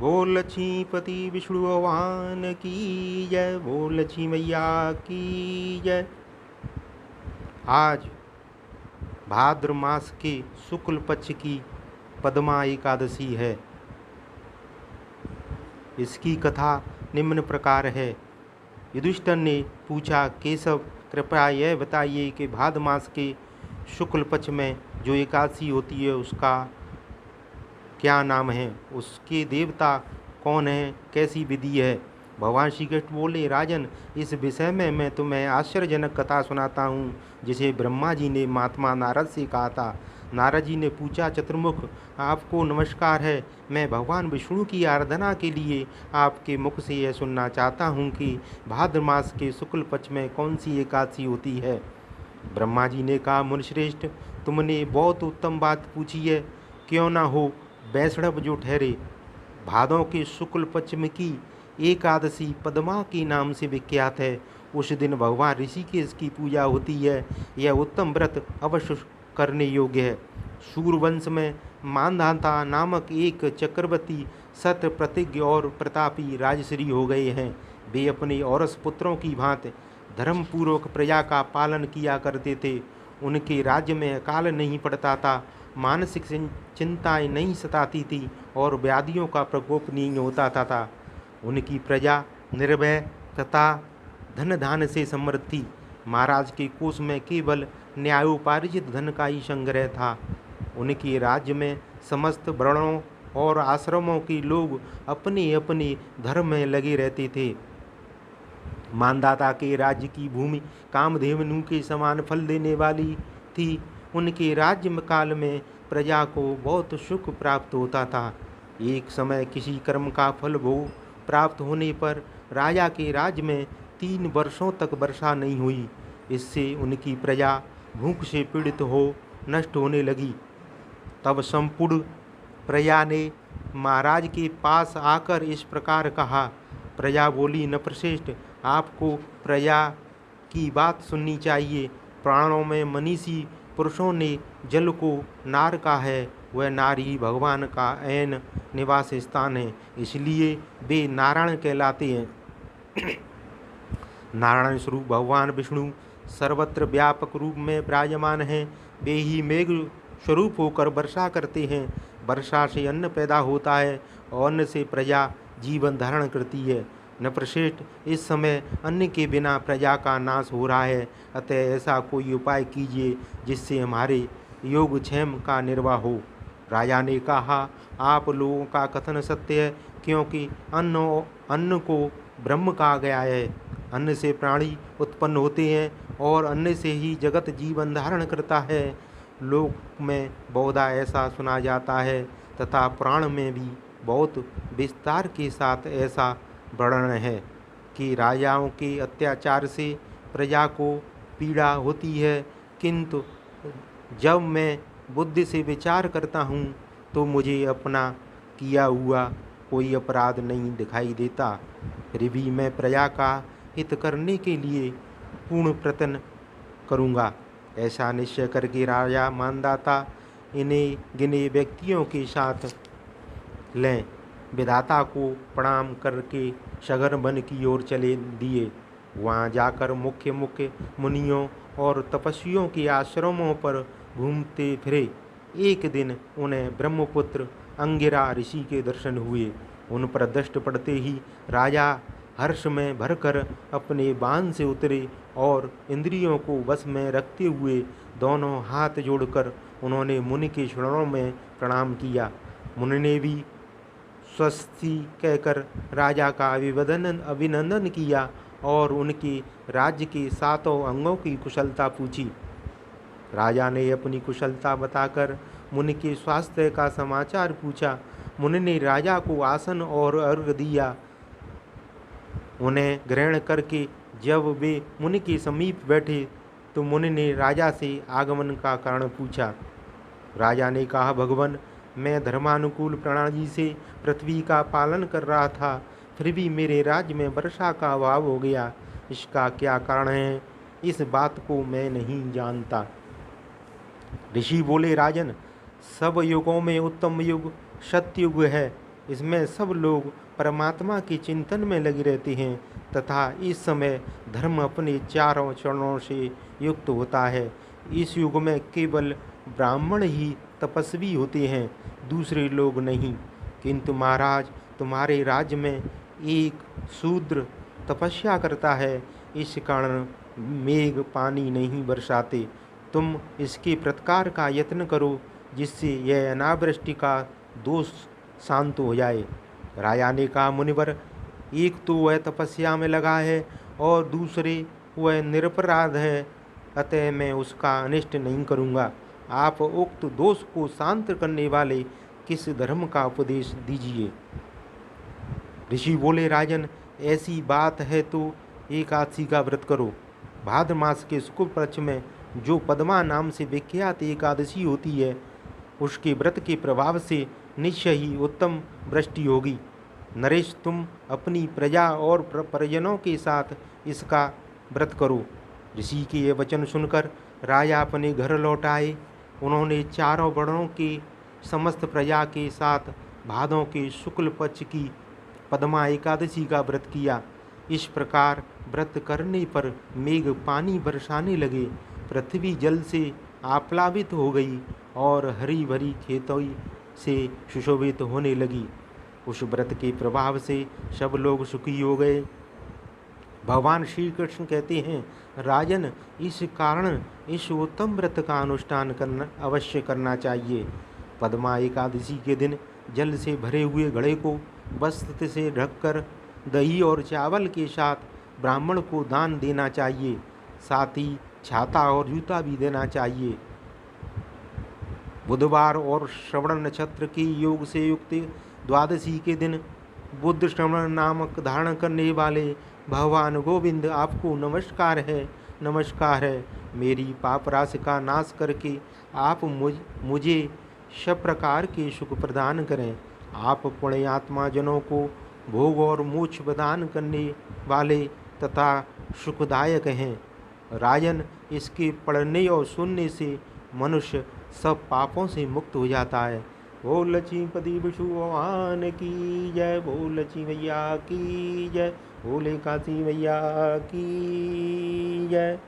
बोल लक्ष्मीपति विष्णु भगवान की जय। बोल लक्ष्मी मैया की जय। आज भाद्र मास के शुक्ल पक्ष की पद्मा एकादशी है। इसकी कथा निम्न प्रकार है। युधिष्ठिर ने पूछा, केशव कृपया यह बताइए कि भाद्र मास के शुक्ल पक्ष में जो एकादशी होती है उसका क्या नाम है, उसके देवता कौन हैं, कैसी विधि है। भगवान श्री कृष्ण बोले, राजन, इस विषय में मैं तुम्हें आश्चर्यजनक कथा सुनाता हूँ जिसे ब्रह्मा जी ने महात्मा नारद से कहा था। नारद जी ने पूछा, चतुर्मुख, आपको नमस्कार है। मैं भगवान विष्णु की आराधना के लिए आपके मुख से यह सुनना चाहता हूँ कि भाद्र मास के शुक्ल पक्ष में कौन सी एकादशी होती है। ब्रह्मा जी ने कहा, मुनिश्रेष्ठ, तुमने बहुत उत्तम बात पूछी है। क्यों ना हो वैष्णव जो ठहरे। भादों के शुक्ल पक्ष में की एकादशी पद्मा के नाम से विख्यात है। उस दिन भगवान ऋषिकेश की पूजा होती है। यह उत्तम व्रत अवश्य करने योग्य है। सूर्यवंश में मानधाता नामक एक चक्रवर्ती सत्य प्रतिज्ञ और प्रतापी राजश्री हो गए हैं। वे अपने औरस पुत्रों की भांति धर्मपूर्वक प्रजा का पालन किया करते थे। उनके राज्य में अकाल नहीं पड़ता था, मानसिक चिंताएं नहीं सताती थी और व्याधियों का प्रकोप नहीं होता था। उनकी प्रजा निर्भय तथा धन धान से समृद्ध थी। महाराज के कोष में केवल न्यायोपार्जित धन का ही संग्रह था। उनके राज्य में समस्त वर्णों और आश्रमों के लोग अपने अपने धर्म में लगे रहते थे। मानदाता के राज्य की भूमि कामधेनु के समान फल देने वाली थी। उनके राज्य काल में प्रजा को बहुत सुख प्राप्त होता था। एक समय किसी कर्म का फल भोग प्राप्त होने पर राजा के राज्य में 3 वर्षों तक वर्षा नहीं हुई। इससे उनकी प्रजा भूख से पीड़ित हो नष्ट होने लगी। तब संपूर्ण प्रजा ने महाराज के पास आकर इस प्रकार कहा। प्रजा बोली, नृपश्रेष्ठ, आपको प्रजा की बात सुननी चाहिए। प्राणों में मनीषी पुरुषों ने जल को नार कहा है। वह नार ही भगवान का ऐन निवास स्थान है, इसलिए वे नारायण कहलाते हैं। नारायण स्वरूप भगवान विष्णु सर्वत्र व्यापक रूप में विराजमान हैं। वे ही मेघ स्वरूप होकर वर्षा करते हैं। वर्षा से अन्न पैदा होता है और अन्न से प्रजा जीवन धारण करती है। नृपश्रेष्ठ, इस समय अन्न के बिना प्रजा का नाश हो रहा है, अतः ऐसा कोई उपाय कीजिए जिससे हमारे योगक्षेम का निर्वाह हो। राजा ने कहा, आप लोगों का कथन सत्य है, क्योंकि अन्न को ब्रह्म कहा गया है। अन्न से प्राणी उत्पन्न होते हैं और अन्न से ही जगत जीवन धारण करता है। लोक में बहुधा ऐसा सुना जाता है तथा पुराण में भी बहुत विस्तार के साथ ऐसा वर्णन है कि राजाओं के अत्याचार से प्रजा को पीड़ा होती है, किंतु जब मैं बुद्धि से विचार करता हूँ तो मुझे अपना किया हुआ कोई अपराध नहीं दिखाई देता। फिर भी मैं प्रजा का हित करने के लिए पूर्ण प्रयत्न करूँगा। ऐसा निश्चय करके राजा मानदाता इन्हें गिने व्यक्तियों के साथ लें विधाता को प्रणाम करके सगर वन की ओर चले दिए। वहाँ जाकर मुख्य मुख्य मुनियों और तपस्वियों के आश्रमों पर घूमते फिरे। एक दिन उन्हें ब्रह्मपुत्र अंगिरा ऋषि के दर्शन हुए। उन पर दृष्टि पड़ते ही राजा हर्ष में भरकर अपने बाण से उतरे और इंद्रियों को वश में रखते हुए दोनों हाथ जोड़कर उन्होंने मुनि के चरणों में प्रणाम किया। मुनि ने भी स्वस्ति कहकर राजा का अभिनंदन किया और उनके राज्य के 7 अंगों की कुशलता पूछी। राजा ने अपनी कुशलता बताकर मुनि के स्वास्थ्य का समाचार पूछा। मुनि ने राजा को आसन और अर्घ दिया। उन्हें ग्रहण करके जब वे मुनि के समीप बैठे तो मुनि ने राजा से आगमन का कारण पूछा। राजा ने कहा, भगवान, मैं धर्मानुकूल प्रणाली से पृथ्वी का पालन कर रहा था, फिर भी मेरे राज्य में वर्षा का अभाव हो गया। इसका क्या कारण है, इस बात को मैं नहीं जानता। ऋषि बोले, राजन, सब युगों में उत्तम युग सत्युग है। इसमें सब लोग परमात्मा के चिंतन में लगे रहते हैं तथा इस समय धर्म अपने चारों चरणों से युक्त होता है। इस युग में केवल ब्राह्मण ही तपस्वी होते हैं, दूसरे लोग नहीं। किंतु महाराज, तुम्हारे राज्य में एक शूद्र तपस्या करता है, इस कारण मेघ पानी नहीं बरसाते। तुम इसके प्रतिकार का यत्न करो, जिससे यह अनावृष्टि का दोष शांत हो जाए। राजा ने कहा, मुनिवर, एक तो वह तपस्या में लगा है और दूसरे वह निरपराध है, अतः मैं उसका अनिष्ट नहीं करूँगा। आप उक्त दोष को शांत करने वाले किस धर्म का उपदेश दीजिए। ऋषि बोले, राजन, ऐसी बात है तो एकादशी का व्रत करो। भाद्र मास के शुक्ल पक्ष में जो पद्मा नाम से विख्यात एकादशी होती है, उसके व्रत के प्रभाव से निश्चय ही उत्तम वृष्टि होगी। नरेश, तुम अपनी प्रजा और परिजनों के साथ इसका व्रत करो। ऋषि के ये वचन सुनकर राजा अपने घर लौट आए। उन्होंने चारों वर्णों के समस्त प्रजा के साथ भादों के शुक्ल पक्ष की पद्मा एकादशी का व्रत किया। इस प्रकार व्रत करने पर मेघ पानी बरसाने लगे, पृथ्वी जल से आप्लावित हो गई और हरी भरी खेतों से सुशोभित होने लगी। उस व्रत के प्रभाव से सब लोग सुखी हो गए। भगवान श्री कृष्ण कहते हैं, राजन, इस कारण इस उत्तम व्रत का अनुष्ठान करना अवश्य करना चाहिए। पद्मा एकादशी के दिन जल से भरे हुए घड़े को वस्त्र से ढककर दही और चावल के साथ ब्राह्मण को दान देना चाहिए। साथ ही छाता और जूता भी देना चाहिए। बुधवार और श्रवण नक्षत्र के योग से युक्त द्वादशी के दिन बुद्ध श्रवण नामक धारण करने वाले भगवान गोविंद, आपको नमस्कार है, नमस्कार है। मेरी पाप राशि का नाश करके आप मुझे सब प्रकार के सुख प्रदान करें। आप पुण्यात्मा जनों को भोग और मोक्ष प्रदान करने वाले तथा सुखदायक हैं। राजन, इसके पढ़ने और सुनने से मनुष्य सब पापों से मुक्त हो जाता है। बोल लक्ष्मीपति विष्णु भगवान की जय, बोल लक्ष्मी मैया की जय, बोले काशी मैया की जय।